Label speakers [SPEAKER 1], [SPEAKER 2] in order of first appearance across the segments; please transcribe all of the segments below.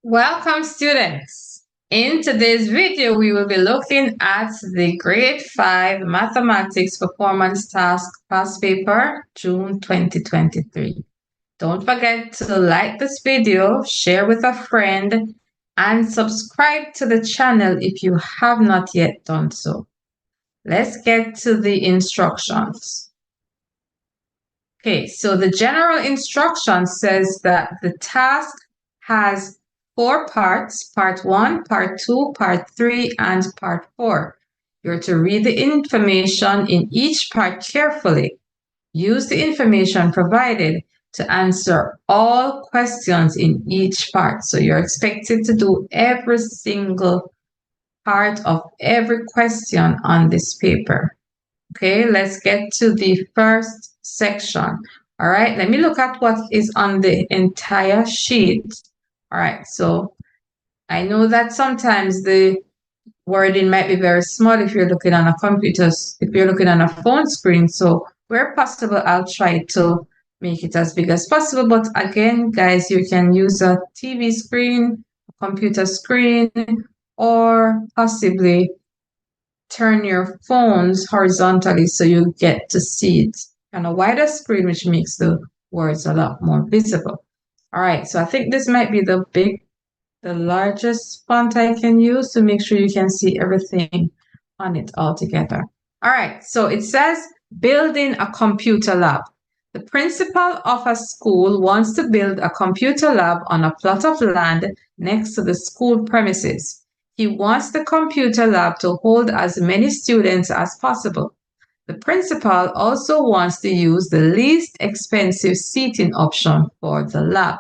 [SPEAKER 1] Welcome, students. In today's video, we will be looking at the Grade 5 Mathematics Performance Task Past Paper, June 2023. Don't forget to like this video, share with a friend, and subscribe to the channel if you have not yet done so. Let's get to the instructions. Okay, so the general instruction says that the task has 4 parts, part 1, part 2, part 3, and part 4. You're to read the information in each part carefully. Use the information provided to answer all questions in each part. So you're expected to do every single part of every question on this paper. Okay, let's get to the first section. All right, let me look at what is on the entire sheet. All right, so I know that sometimes the wording might be very small if you're looking on a computer, if you're looking on a phone screen. So where possible, I'll try to make it as big as possible. But again, guys, you can use a TV screen, a computer screen, or possibly turn your phones horizontally so you get to see it on a wider screen, which makes the words a lot more visible. All right, so I think this might be the largest font I can use to make sure you can see everything on it all together. All right, so it says building a computer lab. The principal of a school wants to build a computer lab on a plot of land next to the school premises. He wants the computer lab to hold as many students as possible. The principal also wants to use the least expensive seating option for the lab.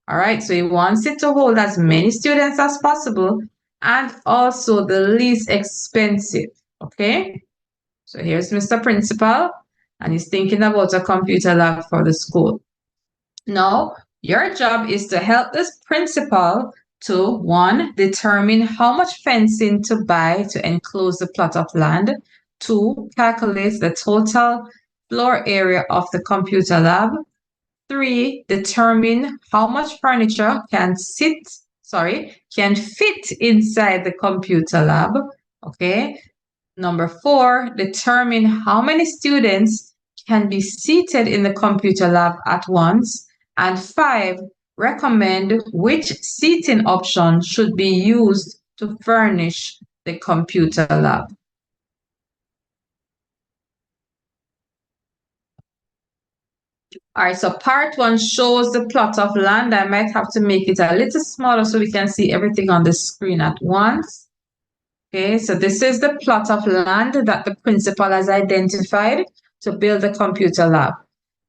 [SPEAKER 1] All right, so he wants it to hold as many students as possible and also the least expensive. Okay, so here's Mr. Principal, and he's thinking about a computer lab for the school. Now, your job is to help this principal to 1, determine how much fencing to buy to enclose the plot of land. 2, calculate the total floor area of the computer lab. 3, determine how much furniture can fit inside the computer lab. Okay. Number 4, determine how many students can be seated in the computer lab at once. And 5, recommend which seating option should be used to furnish the computer lab. All right, so part 1 shows the plot of land. I might have to make it a little smaller so we can see everything on the screen at once. Okay, so this is the plot of land that the principal has identified to build the computer lab.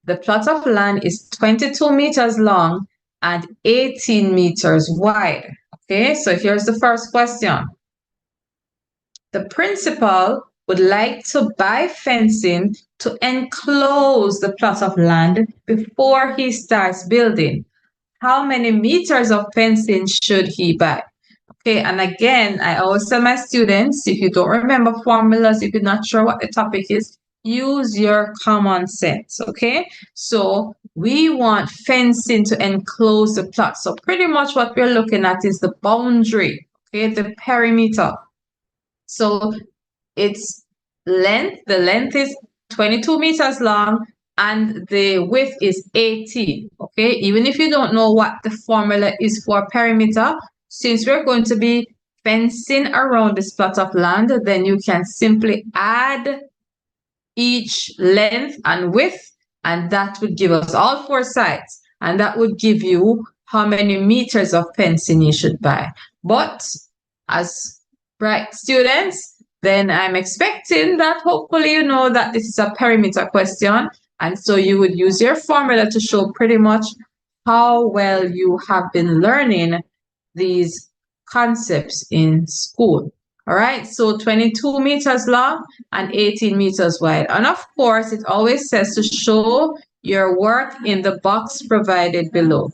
[SPEAKER 1] The plot of land is 22 meters long and 18 meters wide. Okay, so here's the first question. The principal would like to buy fencing to enclose the plot of land before he starts building. How many meters of fencing should he buy? Okay, and again, I always tell my students, if you don't remember formulas, if you're not sure what the topic is, use your common sense, okay? So we want fencing to enclose the plot. So pretty much what we're looking at is the boundary, okay, the perimeter. So its length, the length is 22 meters long and the width is 18, okay? Even if you don't know what the formula is for perimeter, since we're going to be fencing around this plot of land, then you can simply add each length and width, and that would give us all 4 sides, and that would give you how many meters of fencing you should buy. But as bright students, then I'm expecting that hopefully you know that this is a perimeter question, and so you would use your formula to show pretty much how well you have been learning these concepts in school. All right, so 22 meters long and 18 meters wide. And of course, it always says to show your work in the box provided below.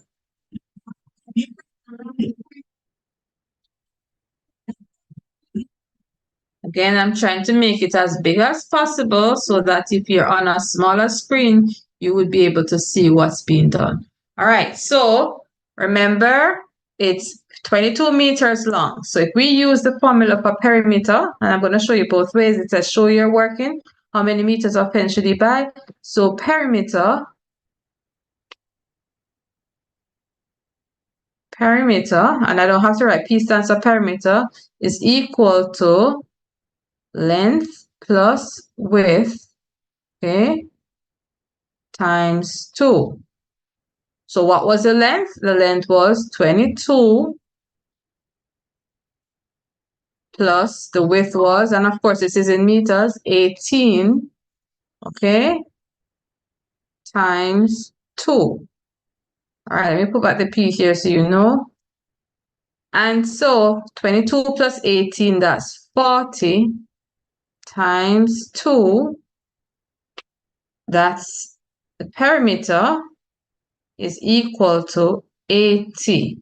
[SPEAKER 1] Again, I'm trying to make it as big as possible so that if you're on a smaller screen, you would be able to see what's being done. All right, so remember, it's 22 meters long. So if we use the formula for perimeter, and I'm going to show you both ways, it says show you're working, how many meters of fence should you buy? So perimeter, and I don't have to write P stands for perimeter, is equal to length plus width, okay, times 2. So what was the length? The length was 22 plus the width was, and of course this is in meters, 18, okay, times 2. All right, let me put back the P here so you know. And so 22 plus 18, that's 40, times 2, that's the perimeter is equal to 80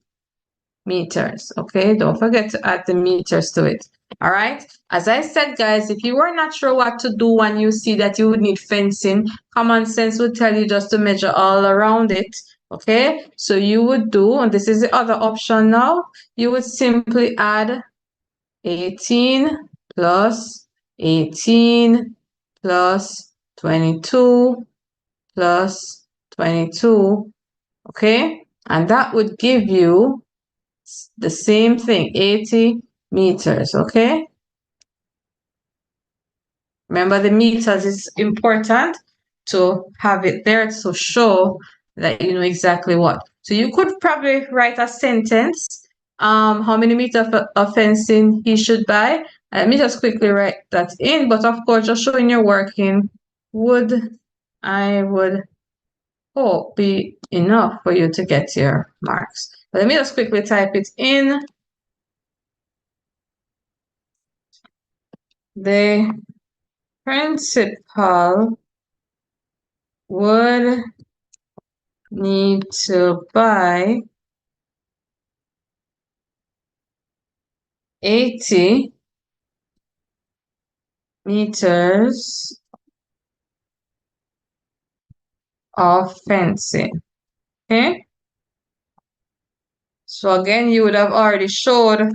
[SPEAKER 1] meters. Okay, don't forget to add the meters to it. All right, as I said, guys, if you were not sure what to do when you see that you would need fencing, common sense would tell you just to measure all around it. Okay, so you would do, and this is the other option now, you would simply add 18 plus 18 plus 22 plus 22, okay, and that would give you the same thing, 80 meters, okay? Remember, the meters is important to have it there to show that you know exactly what. So you could probably write a sentence, how many meters of fencing he should buy. Let me just quickly write that in, but of course, just showing you're working I would hope be enough for you to get your marks. But let me just quickly type it in. The principal would need to buy 80 meters of fencing. Okay. So again, you would have already showed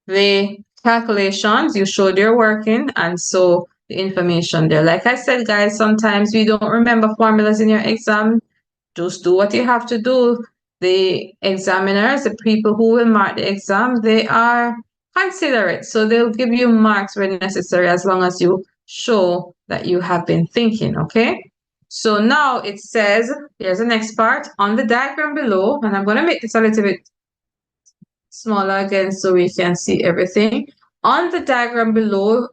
[SPEAKER 1] the calculations, you showed your working, and so the information there. Like I said, guys, sometimes we don't remember formulas in your exam. Just do what you have to do. The examiners, the people who will mark the exam, they are considerate. So they'll give you marks when necessary as long as you show that you have been thinking, okay? So now it says, here's the next part, on the diagram below, and I'm going to make this a little bit smaller again so we can see everything. On the diagram below,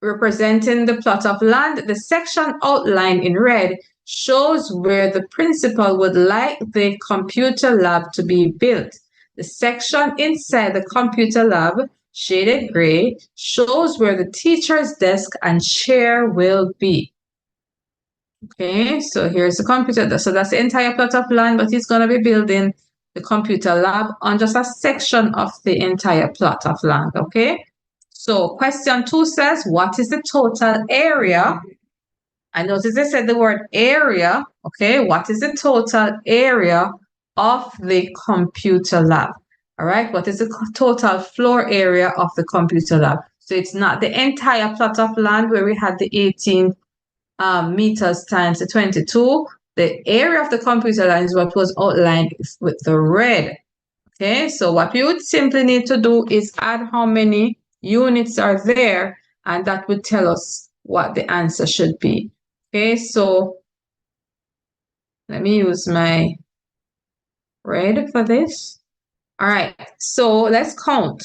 [SPEAKER 1] representing the plot of land, the section outlined in red shows where the principal would like the computer lab to be built. The section inside the computer lab, shaded gray, shows where the teacher's desk and chair will be. Okay, so here's the computer. So that's the entire plot of land, but he's going to be building the computer lab on just a section of the entire plot of land, okay? So question 2 says, what is the total area? I notice they said the word area, okay? What is the total area of the computer lab? All right, what is the total floor area of the computer lab? So it's not the entire plot of land where we had the 18 meters times the 22. The area of the computer lab is what was outlined with the red. Okay, so what we would simply need to do is add how many units are there, and that would tell us what the answer should be. Okay, so let me use my red for this. All right, so let's count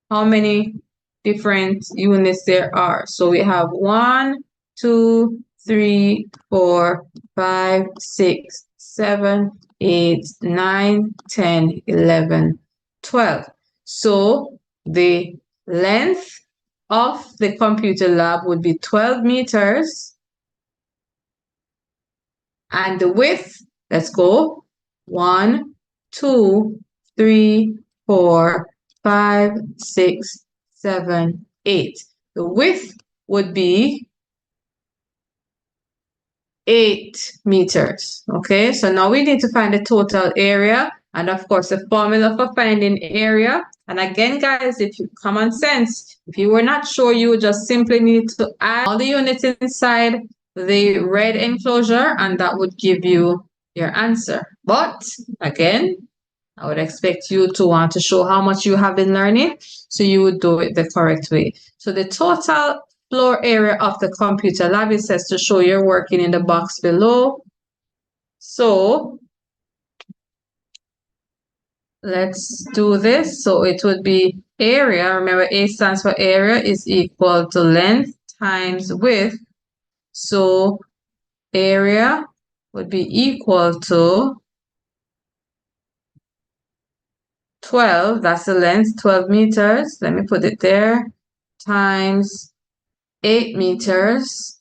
[SPEAKER 1] how many different units there are. So we have 1, 2, 3, 4, 5, 6, 7, 8, 9, 10, 11, 12. So the length of the computer lab would be 12 meters. And the width, let's go, 1, 2, 3, 4, 5, 6, 7, 8. The width would be 8 meters. Okay, so now we need to find the total area, And of course, the formula for finding area. And again, guys, if you common sense, if you were not sure, you would just simply need to add all the units inside the red enclosure, and that would give you your answer. But again, I would expect you to want to show how much you have been learning, so you would do it the correct way. So the total floor area of the computer lab, it says to show you're working in the box below. So let's do this. So it would be area. Remember, A stands for area is equal to length times width. So area would be equal to 12. That's the length, 12 meters. Let me put it there. Times 8 meters.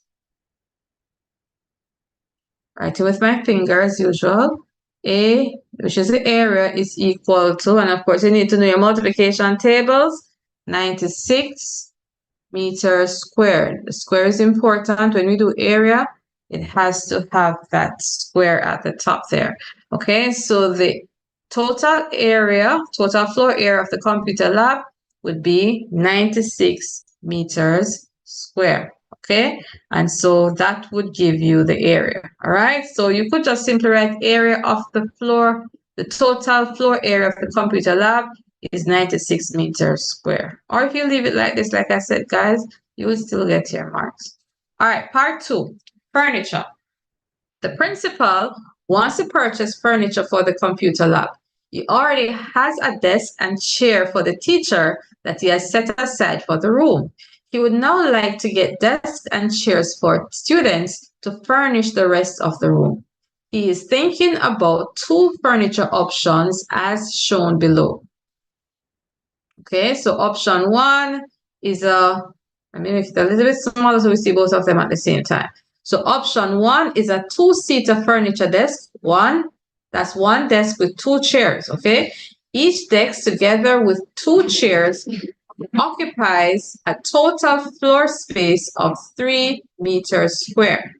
[SPEAKER 1] Write it with my finger as usual. A, which is the area, is equal to, and of course you need to know your multiplication tables, 96 meters squared. The square is important. When we do area, it has to have that square at the top there. Okay, so the total area, total floor area of the computer lab would be 96 meters square. Okay, and so that would give you the area. All right, so you could just simply write area of the floor, the total floor area of the computer lab is 96 meters square. Or if you leave it like this, like I said, guys, you will still get your marks. All right, part 2, furniture. The principal wants to purchase furniture for the computer lab. He already has a desk and chair for the teacher that he has set aside for the room. He would now like to get desks and chairs for students to furnish the rest of the room. He is thinking about 2 furniture options as shown below. Okay, so option 1 is let me make it a little bit smaller so we see both of them at the same time. So option 1 is a 2-seater furniture desk. That's one desk with 2 chairs, okay? Each desk together with 2 chairs occupies a total floor space of 3 meters square.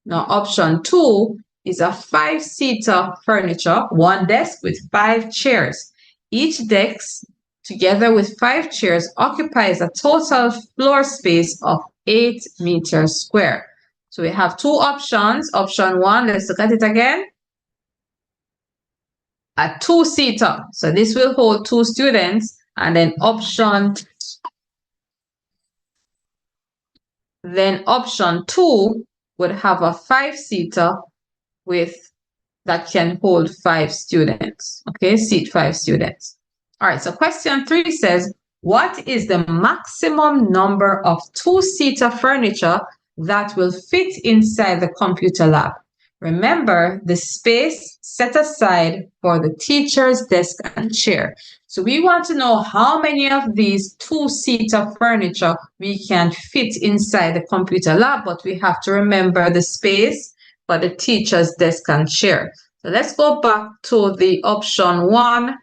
[SPEAKER 1] Now option 2 is a 5-seater furniture, one desk with 5 chairs. Each desk together with 5 chairs occupies a total floor space of 8 meters square. So we have 2 options. Option 1, let's look at it again. A 2-seater. So this will hold 2 students. And then option 2 would have a 5-seater that can hold 5 students. Okay, seat 5 students. All right, so question 3 says, what is the maximum number of 2-seater furniture that will fit inside the computer lab? Remember the space set aside for the teacher's desk and chair. So we want to know how many of these 2-seater furniture we can fit inside the computer lab, but we have to remember the space for the teacher's desk and chair. So let's go back to the option 1.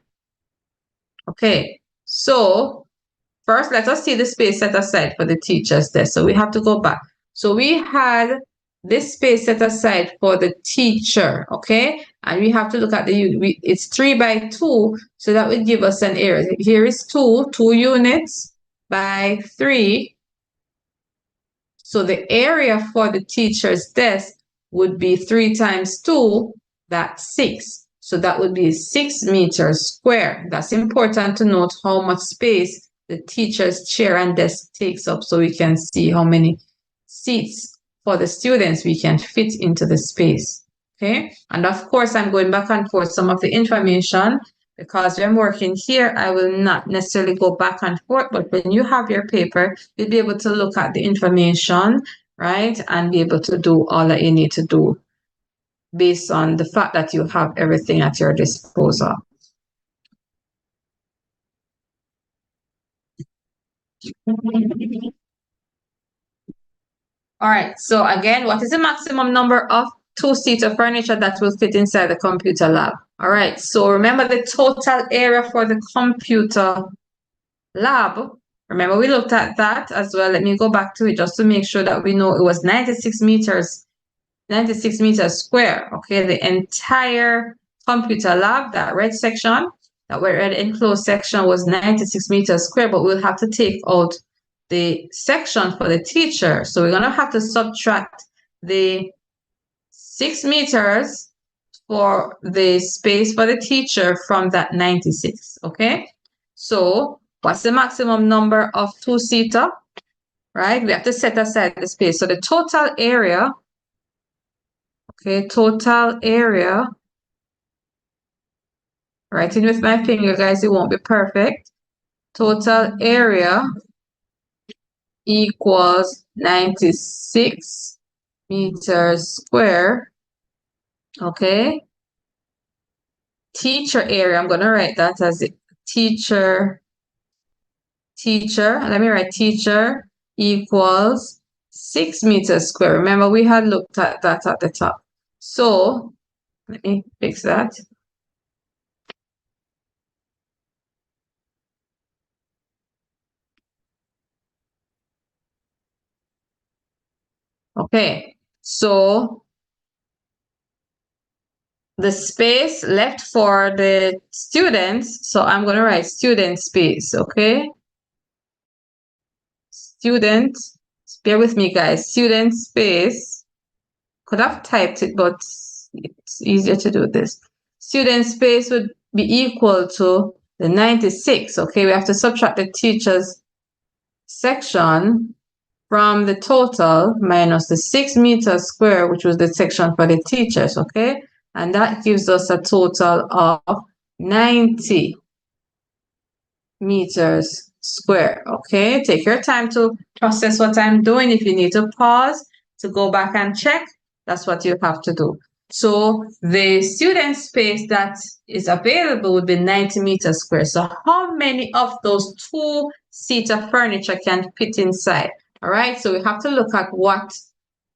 [SPEAKER 1] Okay, so first let us see the space set aside for the teacher's desk. So we have to go back. So we had this space set aside for the teacher, okay? And we have to look at it's 3 by 2, so that would give us an area. Here is 2 units by 3. So the area for the teacher's desk would be 3 times 2, that's 6. So that would be 6 meters square. That's important to note how much space the teacher's chair and desk takes up, so we can see how many seats for the students we can fit into the space. Okay, and of course I'm going back and forth some of the information because when I'm working here I will not necessarily go back and forth, but when you have your paper you'll be able to look at the information, right, and be able to do all that you need to do based on the fact that you have everything at your disposal. All right, so again, what is the maximum number of 2-seater furniture that will fit inside the computer lab? All right, so remember the total area for the computer lab. Remember we looked at that as well. Let me go back to it just to make sure that we know it was 96 meters square. Okay, the entire computer lab, that red section, that red enclosed section was 96 meters square, but we'll have to take out the section for the teacher. So we're going to have to subtract the 6 meters for the space for the teacher from that 96, okay? So what's the maximum number of two-seater, right? We have to set aside the space. So the total area, okay, total area, writing with my finger, guys, it won't be perfect. Total area equals 96 meters square, okay? Teacher area, I'm going to write that as teacher, let me write teacher equals 6 meters square. Remember, we had looked at that at the top. So let me fix that. Okay, so the space left for the students, so I'm going to write student space, okay? Student, bear with me, guys. Student space, could have typed it, but it's easier to do this. Student space would be equal to the 96, okay? We have to subtract the teacher's section from the total minus the 6 meters square, which was the section for the teachers, okay? And that gives us a total of 90 meters square, okay? Take your time to process what I'm doing. If you need to pause to go back and check, that's what you have to do. So the student space that is available would be 90 meters square. So how many of those two-seater furniture can fit inside? All right, so we have to look at what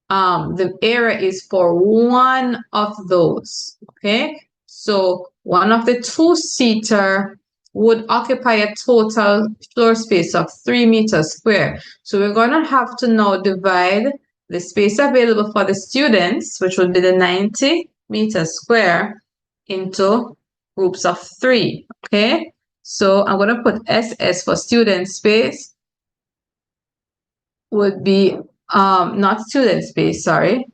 [SPEAKER 1] the area is for one of those, okay? So one of the two-seater would occupy a total floor space of 3 meters square. So we're going to have to now divide the space available for the students, which would be the 90 meters square, into groups of 3, okay? So I'm going to put SS for student space would be not student space, sorry.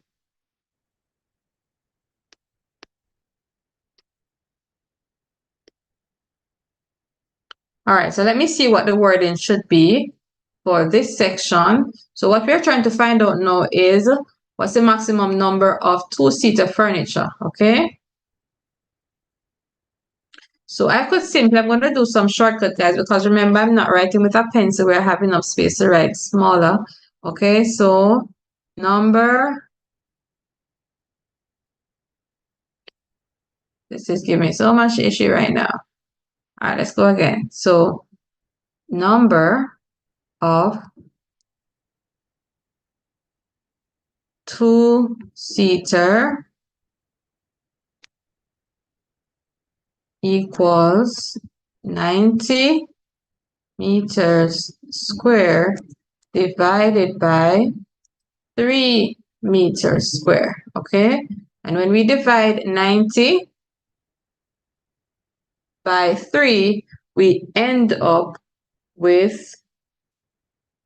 [SPEAKER 1] All right, so let me see what the wording should be for this section. So what we're trying to find out now is what's the maximum number of two-seater furniture, okay? So I could simply, I'm going to do some shortcut, guys, because remember, I'm not writing with a pencil where I have enough space to write smaller. Okay, so number, this is giving me so much issue right now. All right, let's go again. So number of two-seater equals 90 meters square divided by 3 meters square, okay? And when we divide 90 by 3, we end up with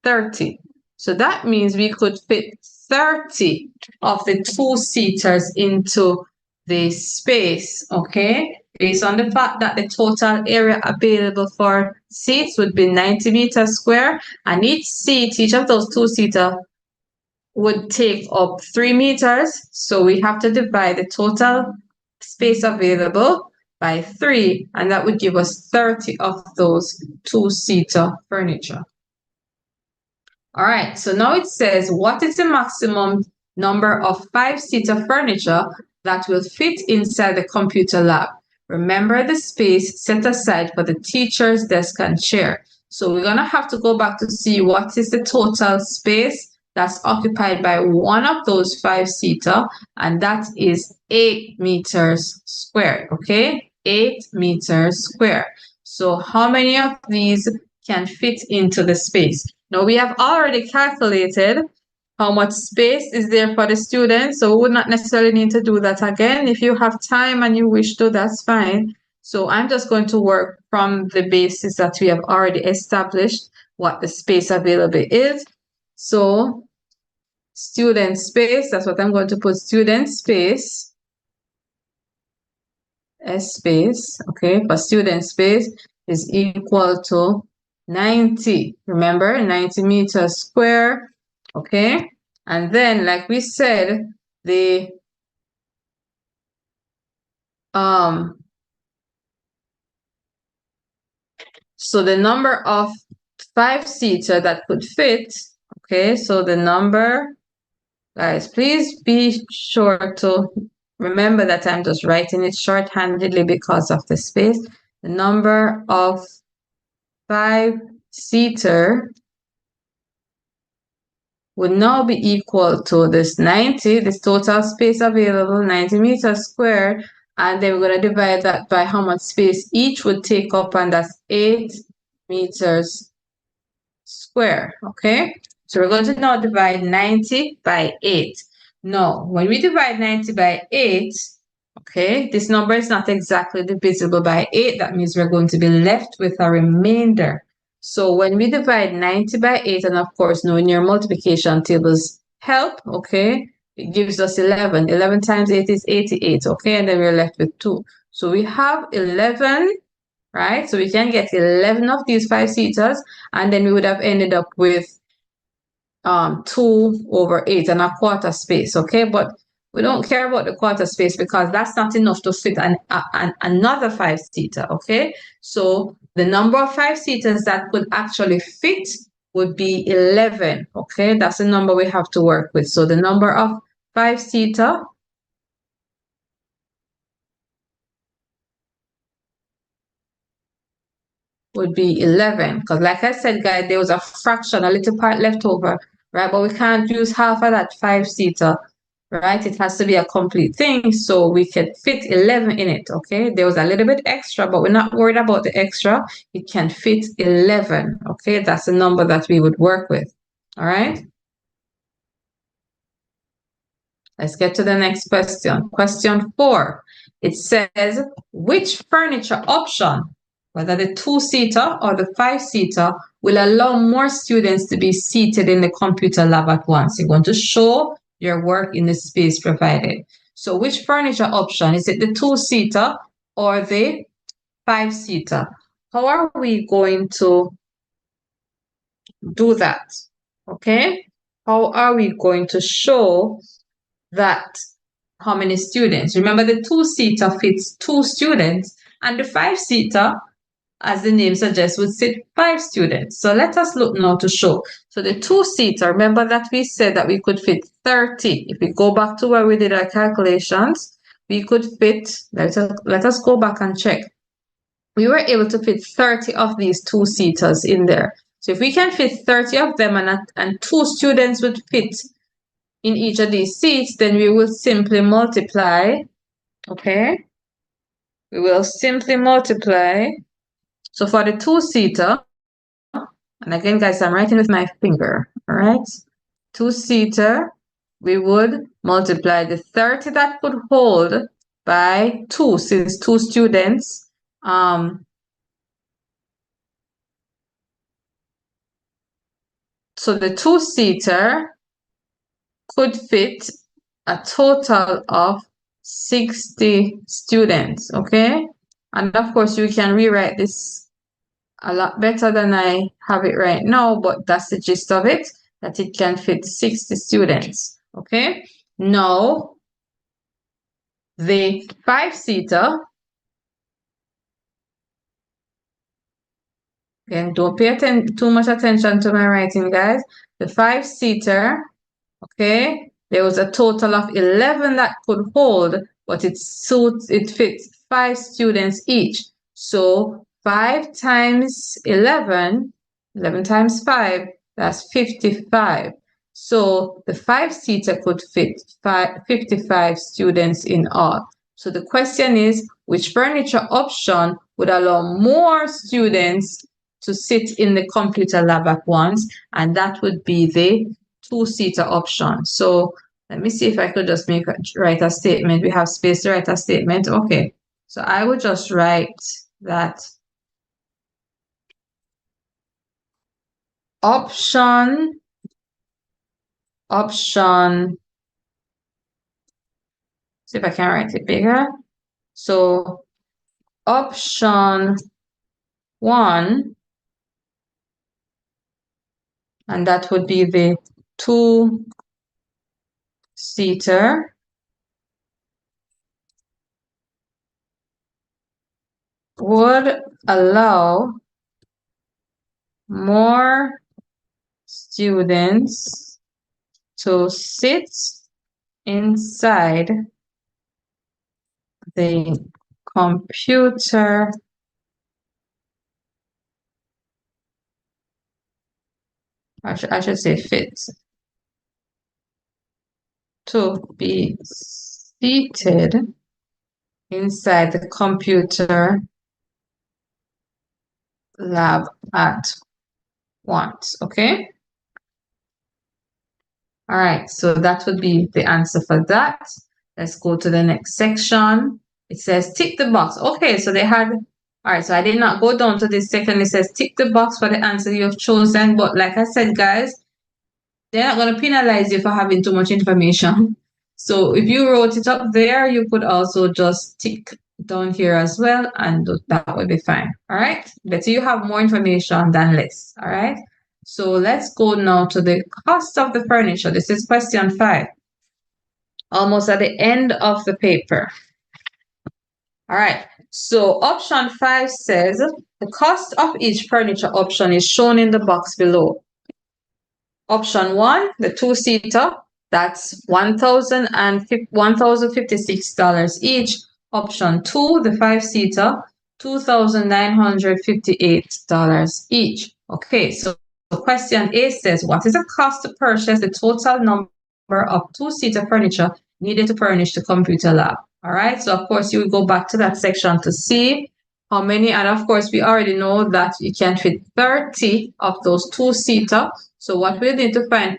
[SPEAKER 1] 30. So that means we could fit 30 of the two-seaters into the space, okay? Based on the fact that the total area available for seats would be 90 meters square, and each seat, each of those two-seater would take up 3 meters. So we have to divide the total space available by 3, and that would give us 30 of those two-seater furniture. All right, so now it says, what is the maximum number of 5-seater furniture that will fit inside the computer lab? Remember the space set aside for the teacher's desk and chair. So we're going to have to go back to see what is the total space that's occupied by one of those 5-seater, and that is 8 meters square, okay? 8 meters square. So how many of these can fit into the space? Now we have already calculated how much space is there for the students. So we would not necessarily need to do that again. If you have time and you wish to, that's fine. So I'm just going to work from the basis that we have already established what the space available is. So student space, that's what I'm going to put, student space, S space, okay, for student space is equal to 90. Remember, 90 meters square, okay? And then, like we said, the so the number of 5-seater that could fit, okay, so the number, guys, please be sure to remember that I'm just writing it shorthandedly because of the space. The number of 5-seater would now be equal to this 90, this total space available, 90 meters squared, and then we're going to divide that by how much space each would take up, and that's 8 meters square, okay? So we're going to now divide 90 by 8. Now, when we divide 90 by 8, okay, this number is not exactly divisible by 8. That means we're going to be left with a remainder. So when we divide 90 by 8, and of course, knowing your multiplication tables help, okay, it gives us 11. 11 times 8 is 88, okay, and then we're left with 2. So we have 11, right? So we can get 11 of these 5-seaters, and then we would have ended up with 2 over 8 and a quarter space, okay? But we don't care about the quarter space because that's not enough to fit another 5-seater, okay? So the number of 5-seaters that could actually fit would be 11, okay? That's the number we have to work with. So the number of 5-seater would be 11, because like I said, guys, there was a fraction, a little part left over, right? But we can't use half of that 5-seater, right? It has to be a complete thing, so we can fit 11 in it, okay? There was a little bit extra, but we're not worried about the extra. It can fit 11, okay? That's the number that we would work with, all right? Let's get to the next question. Question 4. It says, which furniture option, whether the 2-seater or the 5-seater, will allow more students to be seated in the computer lab at once? You're going to show your work in the space provided. So which furniture option? Is it the 2-seater or the 5-seater? How are we going to do that? Okay? How are we going to show that how many students? Remember, the 2-seater fits 2 students, and the 5-seater, as the name suggests, would sit 5 students. So let us look now to show. So the 2-seater, remember that we said that we could fit 30. If we go back to where we did our calculations, we could fit, let us go back and check. We were able to fit 30 of these 2-seaters in there. So if we can fit 30 of them and 2 students would fit in each of these seats, then we will simply multiply, okay? We will simply multiply. So for the 2-seater, and again, guys, I'm writing with my finger, all right? 2-seater, we would multiply the 30 that could hold by 2, since 2 students. So the 2-seater could fit a total of 60 students, okay? And of course, you can rewrite this a lot better than I have it right now, but that's the gist of it, that it can fit 60 students, okay? Now, the 5-seater, again, don't pay too much attention to my writing, guys. The 5-seater, okay, there was a total of 11 that could hold, but it fits 5 students each. So 5 times 11, 11 times 5, that's 55. So the 5-seater could fit 55 students in all. So the question is, which furniture option would allow more students to sit in the computer lab at once? And that would be the two-seater option. So let me see if I could just write a statement. We have space to write a statement. Okay. So I would just write that option, see if I can write it bigger. So option 1, and that would be the two-seater, would allow more students to sit inside the computer I should say fit to be seated inside the computer lab at once. Okay. All right, so that would be the answer for that. Let's go to the next section. It says tick the box. Okay, so they had, all right, so I did not go down to this section. It says tick the box for the answer you have chosen. But like I said, guys, they're not going to penalize you for having too much information. So if you wrote it up there, you could also just tick down here as well, and that would be fine. All right, better you have more information than less. All right. So let's go now to the cost of the furniture. This is question 5. Almost at the end of the paper. All right. So option 5 says the cost of each furniture option is shown in the box below. Option 1, the two-seater, that's $1,056 each. Option 2, the five-seater, $2,958 each. Okay, so question A says, what is the cost to purchase the total number of two-seater furniture needed to furnish the computer lab? All right, so of course you will go back to that section to see how many, and of course we already know that you can fit 30 of those two-seater. So what we need to find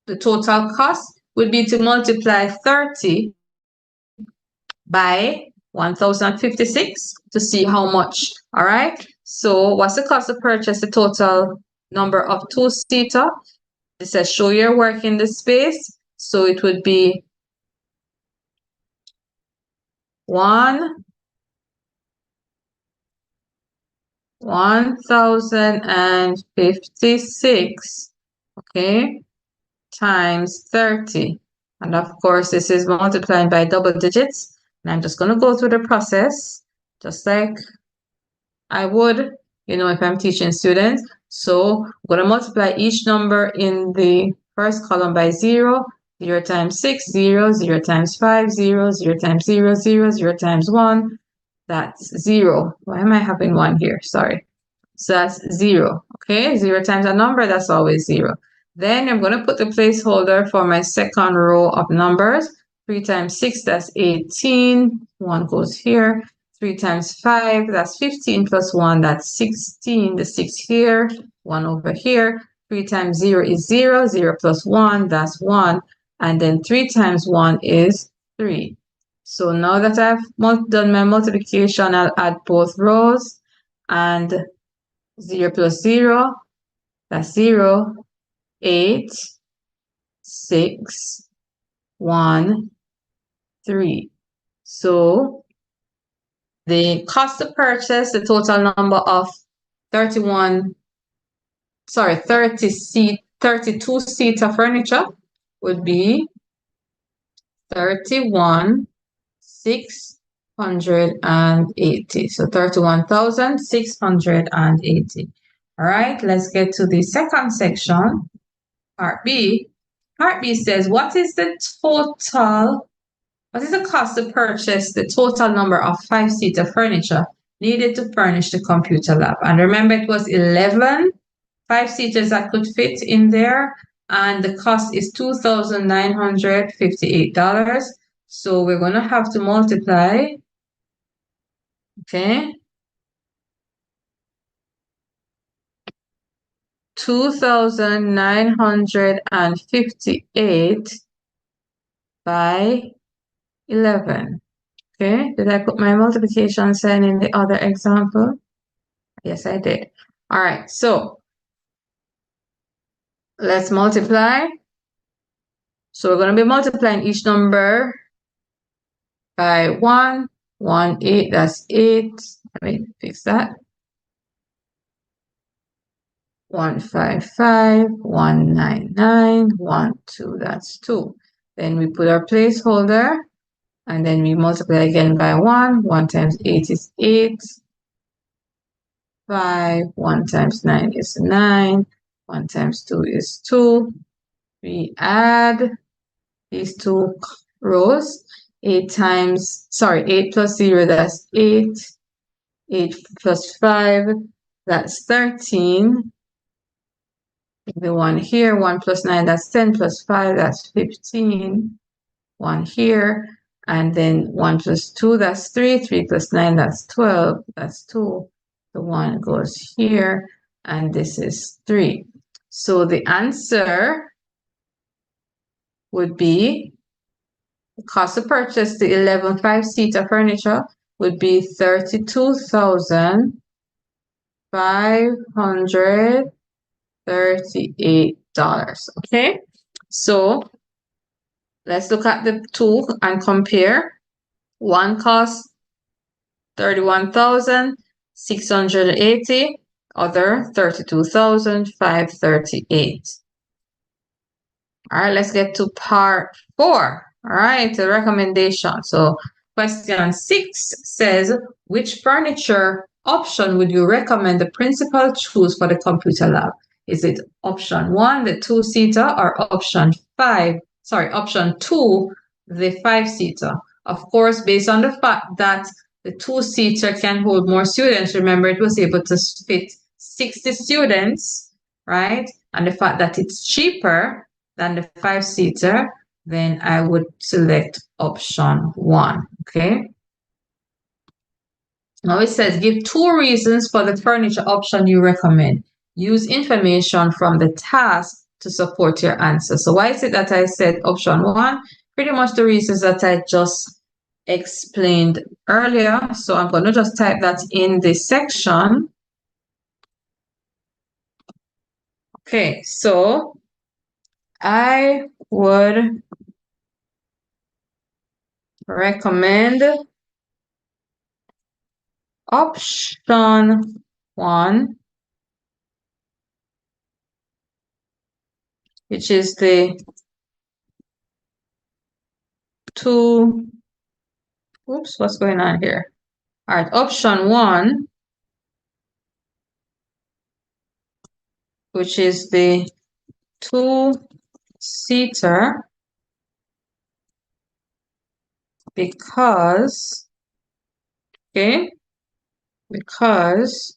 [SPEAKER 1] the total cost would be to multiply 30 by 1,056 to see how much. All right. So what's the cost to purchase the total number of two-seater? It says show your work in the space. So it would be 1,056, okay, times 30. And of course, this is multiplying by double digits. And I'm just going to go through the process, just like I would, if I'm teaching students. So I'm going to multiply each number in the first column by 0. 0 times 6, 0, 0 times 5, 0, 0 times 0, 0, 0 times 1, that's 0. Why am I having 1 here? Sorry. So that's 0. Okay, 0 times a number, that's always 0. Then I'm going to put the placeholder for my second row of numbers. 3 times 6, that's 18. 1 goes here. 3 times 5, that's 15 plus 1, that's 16. The 6 here, 1 over here. 3 times 0 is 0. 0 plus 1, that's 1. And then 3 times 1 is 3. So now that I've done my multiplication, I'll add both rows. And 0 plus 0, that's 0, 8, 6, 1, 3. So the cost to purchase the total number of 32-seater furniture would be 31,680. So 31,680. All right, let's get to the second section, part B. Part B says, what is the cost to purchase the total number of five-seater furniture needed to furnish the computer lab? And remember, it was 11 five-seaters that could fit in there, and the cost is $2,958. So we're going to have to multiply, okay, 2,958 by 11. Okay, did I put my multiplication sign in the other example? Yes, I did. All right, so let's multiply. So we're going to be multiplying each number by 1, 1, 8, that's 8. Let me fix that. 155, 199, 1, 2, that's 2. Then we put our placeholder, and then we multiply again by 1. 1 times 8 is 8. 5, 1 times 9 is 9. 1 times 2 is 2. We add these two rows. 8 plus 0, that's 8. 8 plus 5, that's 13. The one here, 1 plus 9, that's 10, plus 5, that's 15. 1 here, and then 1 plus 2, that's 3. 3 plus 9, that's 12. That's 2. The 1 goes here, and this is 3. So the answer would be, the cost to purchase the 11 5-seater furniture would be $32,538. Okay, so let's look at the two and compare. One costs $31,680, other $32,538. All right, let's get to part 4. All right, the recommendation. So question 6 says, which furniture option would you recommend the principal choose for the computer lab? Is it option 1, the 2-seater, or option 2, the 5-seater? Of course, based on the fact that the 2-seater can hold more students. Remember, it was able to fit 60 students, right? And the fact that it's cheaper than the 5-seater, then I would select option 1. Okay. Now it says, give 2 reasons for the furniture option you recommend. Use information from the task to support your answer. So why is it that I said option 1? Pretty much the reasons that I just explained earlier. So I'm going to just type that in this section. Okay, so I would recommend option 1, which is the 2. Oops, what's going on here? All right, option 1, which is the 2-seater, because, okay, because,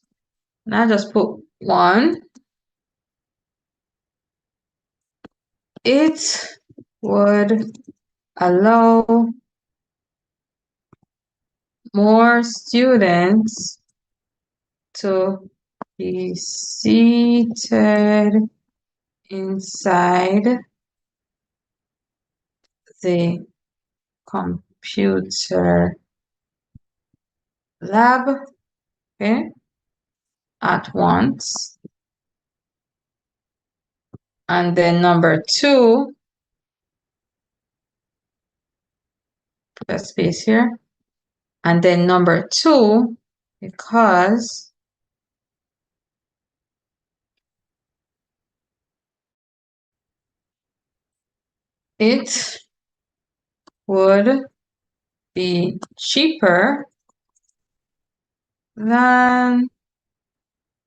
[SPEAKER 1] now just put 1, it would allow more students to be seated inside the computer lab, okay, at once. And then number 2, put a space here. And then number 2, because it would be cheaper than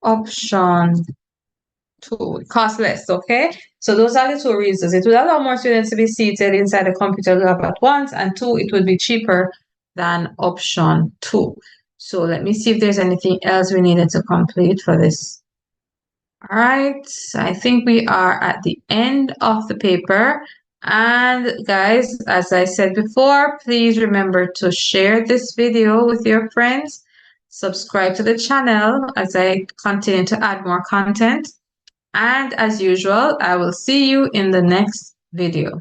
[SPEAKER 1] option 2. It costs less, okay? So those are the 2 reasons. It would allow more students to be seated inside the computer lab at once, and 2, it would be cheaper than option 2. So let me see if there's anything else we needed to complete for this. All right, I think we are at the end of the paper. And guys, as I said before, please remember to share this video with your friends. Subscribe to the channel as I continue to add more content. And as usual, I will see you in the next video.